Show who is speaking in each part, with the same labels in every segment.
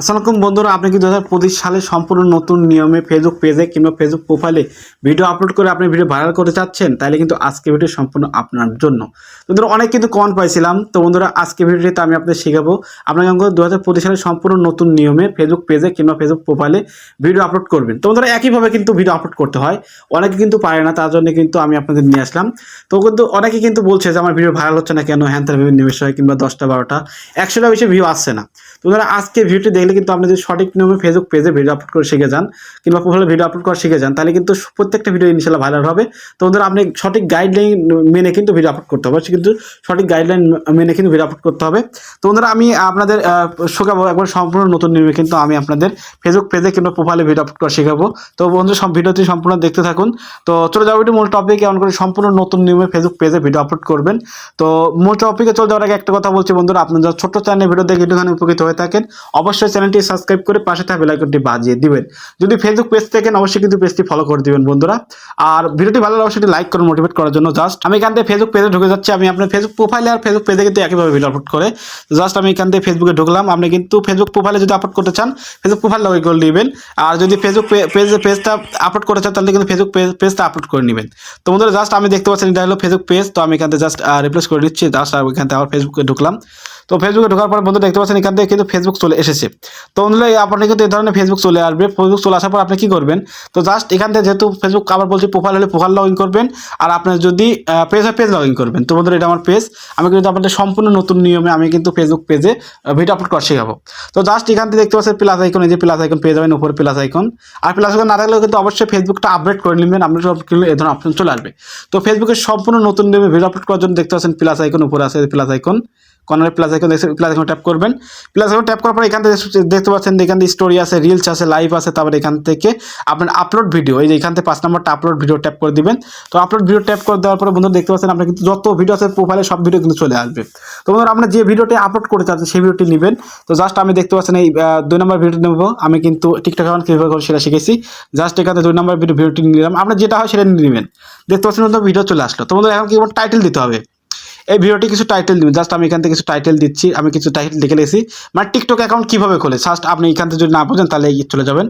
Speaker 1: আসসালামু বন্ধুরা, আপনি কি 2025 সালে সম্পূর্ণ নতুন নিয়মে ফেসবুক পেজে কিংবা ফেসবুক প্রোফাইলে ভিডিও আপলোড করে আপনি ভিডিও ভাইরাল করতে চাচ্ছেন? তাহলে কিন্তু আজকে ভিডিও সম্পূর্ণ আপনার জন্য। বন্ধুরা, অনেক কিন্তু কমেন্ট পাইছিলাম। তো বন্ধুরা, আজকে ভিডিওতে আমি আপনাদের শেখাবো আপনাকে 2025 সালে সম্পূর্ণ নতুন নিয়মে ফেসবুক পেজে কিংবা ফেসবুক প্রোফাইলে ভিডিও আপলোড করবেন। তো বন্ধুরা, একইভাবে কিন্তু ভিডিও আপলোড করতে হয়, অনেকে কিন্তু পারে না, তার জন্য কিন্তু আমি আপনাদের নিয়ে আসলাম। তো কিন্তু অনেকে কিন্তু বলছে যে আমার ভিডিও ভাইরাল হচ্ছে না কেন, হ্যান তার বিভিন্ন বিষয় কিংবা 10টা 12টা 100টা বেশি ভিউ আসছে না। তো ধরো আজকে ভিডিওটি দেখলে কিন্তু আপনি যদি সঠিক নিয়মে ফেসবুক পেজে ভিডিও আপলোড করে শিখে যান কিংবা প্রোফাইলে ভিডিও আপলোড করা শিখে যান, তাহলে কিন্তু প্রত্যেকটা ভিডিও ইনশাআল্লাহ ভাইরাল হবে। তো ধরো আপনি সঠিক গাইডলাইন মেনে কিন্তু ভিডিও আপলোড করতে হবে, কিন্তু সঠিক গাইডলাইন মেনে কিন্তু ভিডিও আপলোড করতে হবে। তো বন্ধুরা, আমি আপনাদের শেখাবো একবার সম্পূর্ণ নতুন নিয়মে কিন্তু আমি আপনাদের ফেসবুক পেজে কিংবা প্রোফাইলে ভিডিও আপলোড করা শেখাবো। তো বন্ধু, সব ভিডিওটি সম্পূর্ণ দেখতে থাকুন। তো চলে যাবো একটু মূল টপিকে, কেমন করে সম্পূর্ণ নতুন নিয়মে ফেসবুক পেজে ভিডিও আপলোড করবেন। তো মূল টপিকে চলে যাওয়ার আগে একটা কথা বলছি বন্ধুরা, আপনারা যারা ছোট্ট চ্যানেলে ভিডিও দেখে একটুখানি উপকৃত হয়ে থাকেন, অবশ্যই চ্যানেলটি সাবস্ক্রাইব করে পাশে থাকা বেল আইকনটি বাজিয়ে দিবেন। যদি ফেসবুক পেজ থেকে অবশ্যই কিন্তু পেজটি ফলো করে দিবেন বন্ধুরা। আর ভিডিওটি ভালো লাগলে অবশ্যই লাইক করে মোটিভেট করার জন্য জাস্ট আমি এখান থেকে ফেসবুক পেজে ঢুকে যাচ্ছি। আমি আপনার ফেসবুক প্রোফাইলে আর ফেসবুক পেজে কিন্তু একইভাবে ভিডিও আপলোড করে জাস্ট আমি এখান থেকে ফেসবুকে ঢুকলাম। আপনি কিন্তু ফেসবুক প্রোফাইলে যদি আপলোড করতে চান ফেসবুক প্রোফাইল লগ ইন করে নেবেন, আর যদি ফেসবুক পেজটা আপলোড করতে চান তাহলে কিন্তু ফেসবুক পেজটা আপলোড করে নেবেন। তো বন্ধুরা, জাস্ট আমি দেখতে পাচ্ছেন এটা হলো ফেসবুক পেজ। তো আমি এখান থেকে জাস্ট রিপ্লেস করে দিচ্ছি, জাস্ট এখান থেকে আবার ফেসবুকে ঢুকলাম। তো ফেসবুকে ঢোকার পর বন্ধু দেখতে পাচ্ছেন এখান থেকে কিন্তু ফেসবুক চলে এসেছে। তো বন্ধুরা, আপনি কিন্তু এই ধরনের ফেসবুক চলে আসবে। ফেসবুক চলে আসার পর আপনি কি করবেন, তো জাস্ট এখান থেকে যেহেতু ফেসবুক আবার বলছি প্রোফাইল হলে প্রোফাইল লগ ইন করবেন, আর আপনার যদি পেজ হয় পেজ লগ ইন করবেন। তো বন্ধুরা, এটা আমার পেজ। আমি কিন্তু আপনাদের সম্পূর্ণ নতুন নিয়মে আমি কিন্তু ফেসবুক পেজে ভিডিও আপলোড করা শেখাবো। তো জাস্ট এখান থেকে দেখতে পাচ্ছেন প্লাস আইকন, এই যে প্লাস আইকন পেয়ে যাবেন, উপরে প্লাস আইকন। আর প্লাস আইকন না থাকলেও কিন্তু অবশ্যই ফেসবুকটা আপডেট করে নেবেন, আপনি সব কিন্তু এই ধরনের অপশন চলে আসবে। তো ফেসবুকের সম্পূর্ণ নতুন নিয়মে ভিডিও আপলোড করার জন্য দেখতে পাচ্ছেন প্লাস আইকন, উপরে আছে প্লাস আইকন, কর্নারে প্লাস আইকন দেখছেন, প্লাস আইকন ট্যাপ করবেন। প্লাস আইকন ট্যাপ করার পর এখান থেকে দেখতে পাচ্ছেন এখান থেকে স্টোরি আছে, রিলস আছে, লাইভ আছে, তারপর এখান থেকে আপনার আপলোড ভিডিও, এই যে এখান থেকে 5 নম্বরটা আপলোড ভিডিও ট্যাপ করে দিবেন। তো আপলোড ভিডিও ট্যাপ করে দেওয়ার পরে বন্ধুরা দেখতে পাচ্ছেন আপনার কিন্তু যত ভিডিও আছে প্রোফাইলে সব ভিডিও কিন্তু চলে আসবে। তো বন্ধুরা, আপনার যে ভিডিওটি আপলোড করতে চাচ্ছেন সেই ভিডিওটি নেবেন। তো জাস্ট আমি দেখতে পাচ্ছেন এই 2 নম্বর ভিডিওটি নেবো। আমি কিন্তু টিকটক অ্যাকাউন্ট কীভাবে করে সেটা শিখেছি। জাস্ট এখান থেকে 2 নম্বর ভিডিওটি নিলাম। আপনার যেটা হয় সেটা নেবেন। দেখতে পাচ্ছেন বন্ধুরা, ভিডিও চলে আসলো। তো বন্ধুরা, এখন কি টাইটেল দিতে হবে, এই ভিডিওটি কিছু টাইটেল দিবেন। জাস্ট আমি এখান থেকে কিছু টাইটেল দিচ্ছি, আমি কিছু টাইটেল লিখে নিয়েছি। মানে টিকটক অ্যাকাউন্ট কীভাবে খোলে, জাস্ট আপনি এখান থেকে যদি না বোঝেন তাহলে চলে যাবেন,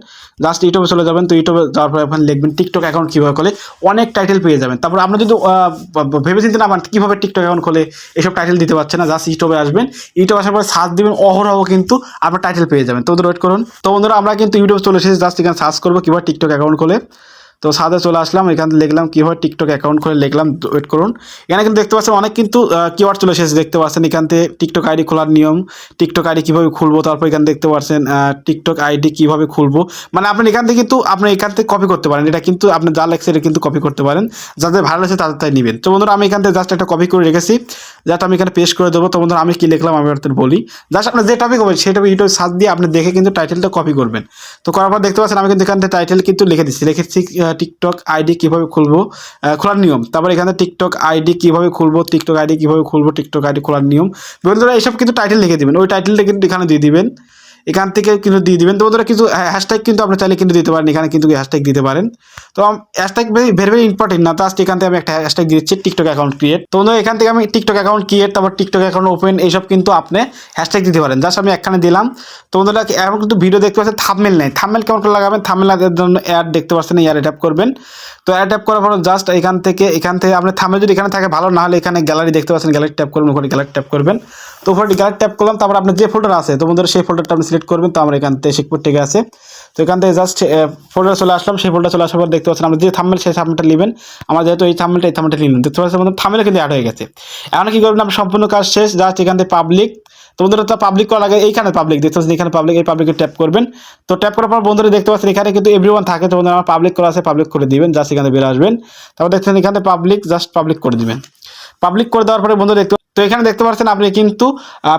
Speaker 1: জাস্ট ইউটিউবে চলে যাবেন। তো ইউটিউবে যাওয়ার পরে ওখানে লিখবেন টিকটক অ্যাকাউন্ট কীভাবে খোলে, অনেক টাইটেল পেয়ে যাবেন। তারপর আপনি যদি ভেবেচিন্তে না পান কীভাবে টিকটক অ্যাকাউন্ট খোলে, এসব টাইটেল দিতে পারছে না, জাস্ট ইউটিউবে আসবেন। ইউটিউবে আসার পরে সার্চ দিবেন, অহরহ কিন্তু আপনার টাইটেল পেয়ে যাবেন। তো ওদের ওয়েট করুন। তো বন্ধুরা, আমরা কিন্তু ইউটিউবে চলে এসেছি, জাস্ট এখানে সার্চ করবো কীভাবে টিকটক অ্যাকাউন্ট খোলে। তো সাথে চলে আসলাম, এখান থেকে লিখলাম কীভাবে টিকটক অ্যাকাউন্ট খুলে, লিখলাম, ওয়েট করুন। এখানে কিন্তু দেখতে পাচ্ছেন অনেক কিন্তু কিওয়ার্ড চলে এসেছে, দেখতে পাচ্ছেন এখান থেকে টিকটক আইডি খোলার নিয়ম, টিকটক আইডি কীভাবে খুলবো, তারপর এখানে দেখতে পাচ্ছেন টিকটক আইডি কীভাবে খুলবো। মানে আপনি এখান থেকে কিন্তু আপনি এখান থেকে কপি করতে পারেন, এটা কিন্তু আপনি যা লেখছে এটা কিন্তু কপি করতে পারেন, যাদের ভালো আছে তাদের তাই নেবেন। তো বন্ধুরা, আমি এখান থেকে জাস্ট একটা কপি করে রেখেছি, জাস্ট আমি এখানে পেস্ট করে দেবো। তো বন্ধুরা, আমি কী লিখলাম আমি আপনাদের বলি, জাস্ট আপনি যে টপিক হবে সেই টপিক ইউটিউবে সার্চ দিয়ে আপনি দেখে কিন্তু টাইটেলটা কপি করবেন। তো করার পর দেখতে পাচ্ছেন আমি কিন্তু এখান থেকে টাইটেল কিন্তু লিখেছি টিকটক আইডি কীভাবে খুলবো, খোলার নিয়ম। তারপর এখানে টিকটক আইডি কীভাবে খুলবো, টিকটক আইডি কীভাবে খুলবো, টিকটক আইডি খোলার নিয়ম। বন্ধুরা, এইসব কিন্তু টাইটেল লিখে দিবেন, ওই টাইটেলটা কিন্তু এখানে দিয়ে দিবেন, এখান থেকে কিন্তু দিয়ে দিবেন। তো বন্ধুরা, কিছু হ্যাশট্যাগ কিন্তু আপনি চাইলে কিন্তু দিতে পারেন, এখানে কিন্তু হ্যাশট্যাগ দিতে পারেন। তো হ্যাশট্যাগ ভেরি ইম্পর্টেন্ট না, তো আজকে এখান থেকে আমি একটা হ্যাশট্যাগ দিচ্ছি টিকটক অ্যাকাউন্ট ক্রিয়েট। তো বন্ধুরা, এখান থেকে আমি টিকটক অ্যাকাউন্ট ক্রিয়েট, তারপর টিকটক অ্যাকাউন্ট ওপেন, এইসব কিন্তু আপনি হ্যাশট্যাগ দিতে পারেন। জাস্ট আমি একখানে দিলাম। তো বন্ধুরা, এখন কিন্তু ভিডিও দেখতে পাচ্ছেন থাম্বনেল নেই, থাম্বনেল কেমন করে লাগাবেন, থাম্বনেল জন্য অ্যাড দেখতে পাচ্ছেন, এই অ্যাড ট্যাপ করবেন। তো অ্যাড ট্যাপ করার পর জাস্ট এখান থেকে আপনি থাম্বনেল যদি এখানে থাকে ভালো, না হলে এখানে গ্যালারি দেখতে পাচ্ছেন, গ্যালারি ট্যাপ করবেন, ওখানে গ্যালারি ট্যাপ করবেন। তো ওখানে গ্যালারি ট্যাপ করলাম, তারপর আপনার যে ফোল্ডার আছে তো বন্ধুরা সেই ফোল্ডারটা আপনি সিলেক্ট করবেন। তো আমরা এখান থেকে শিখপুর থেকে আছে, তো এখান থেকে জাস্ট ফোল্ডার চলে আসলাম। সেই ফোল্ডার চলে আসার পর দেখতে পাচ্ছেন আমরা যে থাম্বনেল সেই থাম্বনেলটা নেবেন। আমার যেহেতু এই থাম্বনেলটা নিলেন, দেখতে পাচ্ছেন আমাদের থাম্বনেল কিন্তু অ্যাড হয়ে গেছে। এখন কি করবেন, আপনি সম্পূর্ণ কাজ শেষ, জাস্ট এখান থেকে পাবলিক। তো বন্ধুরা, তো পাবলিক করার আগে এইখানে পাবলিক দেখতে পাচ্ছেন, এখানে পাবলিক, এই পাবলিকে ট্যাপ করবেন। তো ট্যাপ করার পর বন্ধুরা দেখতে পাচ্ছেন এখানে কিন্তু এভরিওয়ান থাকে। তো বন্ধুরা, আমার পাবলিক করা আছে, পাবলিক করে দিবেন, জাস্ট এখানে বের আসবেন। তারপর দেখছেন এখানে পাবলিক, জাস্ট পাবলিক করে দিবেন। পাবলিক করে দেওয়ার পরে বন্ধুরা তো এখানে দেখতে পাচ্ছেন আপনি কিন্তু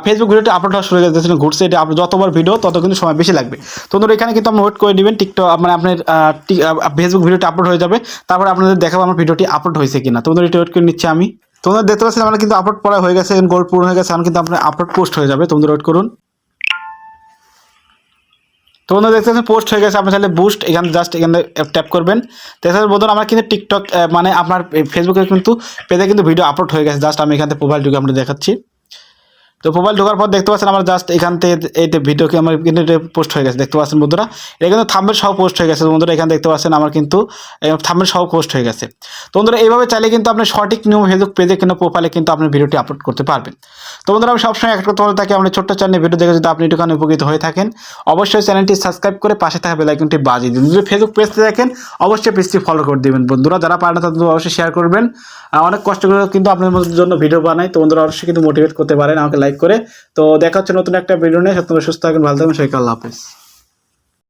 Speaker 1: ফেসবুক ভিডিওটি আপলোড হওয়া শুরু হয়ে যাচ্ছে, ঘুরছে। এটা আপনি যতবার ভিডিও তত কিন্তু সময় বেশি লাগবে। তো বন্ধুরা, এখানে কিন্তু আপনি ওয়েট করে দিবেন, টিকটক মানে আপনার ফেসবুক ভিডিওটি আপলোড হয়ে যাবে। তারপরে আপনাদের দেখাবো আমার ভিডিওটি আপলোড হয়েছে কিনা। তো বন্ধুরা, এটা ওয়েট করে নিচ্ছি আমি। তোমরা দেখতে পাচ্ছেন আমার কিন্তু আপলোড করা হয়ে গেছে, গোল পূরণ হয়ে গেছে। এখন কিন্তু আপনার আপলোড পোস্ট হয়ে যাবে। তোমরা ওয়েট করুন। তো বন্ধুরা, দেখতে পাচ্ছেন পোস্ট হয়ে গেছে। আপনি চাইলে বুস্ট এখানে জাস্ট এখানে ট্যাপ করবেন। দেখতে বন্ধুরা, আমার কিন্তু টিকটক মানে আপনার ফেসবুকে কিন্তু পেজে কিন্তু ভিডিও আপলোড হয়ে গেছে। জাস্ট আমি এখান থেকে প্রোফাইল ঢুকে আপনাদের দেখাচ্ছি। তো প্রোফাইল ঢোকার পর দেখতে পাচ্ছেন আমার জাস্ট এখান থেকে এই ভিডিওকে আমার কিন্তু পোস্ট হয়ে গেছে, দেখতে পাচ্ছেন বন্ধুরা। এটা কিন্তু থাম্বনেল সহ পোস্ট হয়ে গেছে বন্ধুরা, এখানে দেখতে পাচ্ছেন আমার কিন্তু থাম্বনেল সহ পোস্ট হয়ে গেছে। তো বন্ধুরা এইভাবে চাইলে কিন্তু আপনি সঠিক নিয়ম ফেসবুক পেজে কিংবা প্রোফাইলে কিন্তু আপনি ভিডিওটি আপলোড করতে পারবেন। তো বন্ধুরা আমি সবসময় একটা কথা বলে থাকি, আমাদের ছোট্ট চ্যানেলে ভিডিও দেখে যদি আপনি একটুখানি উপকৃত হয়ে থাকেন অবশ্যই চ্যানেলটি সাবস্ক্রাইব করে পাশে থাকা বেল আইকনটি বাজিয়ে দিন। যদি ফেসবুক পেজতে দেখেন অবশ্যই পেজটি ফলো করে দিবেন বন্ধুরা, যারা পারেন না তাদের অবশ্যই শেয়ার করবেন। অনেক কষ্ট করে কিন্তু আপনাদের জন্য ভিডিও বানাই, তো বন্ধুরা অবশ্যই কিন্তু মোটিভেট করতে পারেন আমাকে লাইক করে। তো দেখা হচ্ছে নতুন একটা ভিডিও নিয়ে, তোমরা সুস্থ থাকবেন, ভালো থাকবেন, সবাইকে আল্লাহ হাফেজ।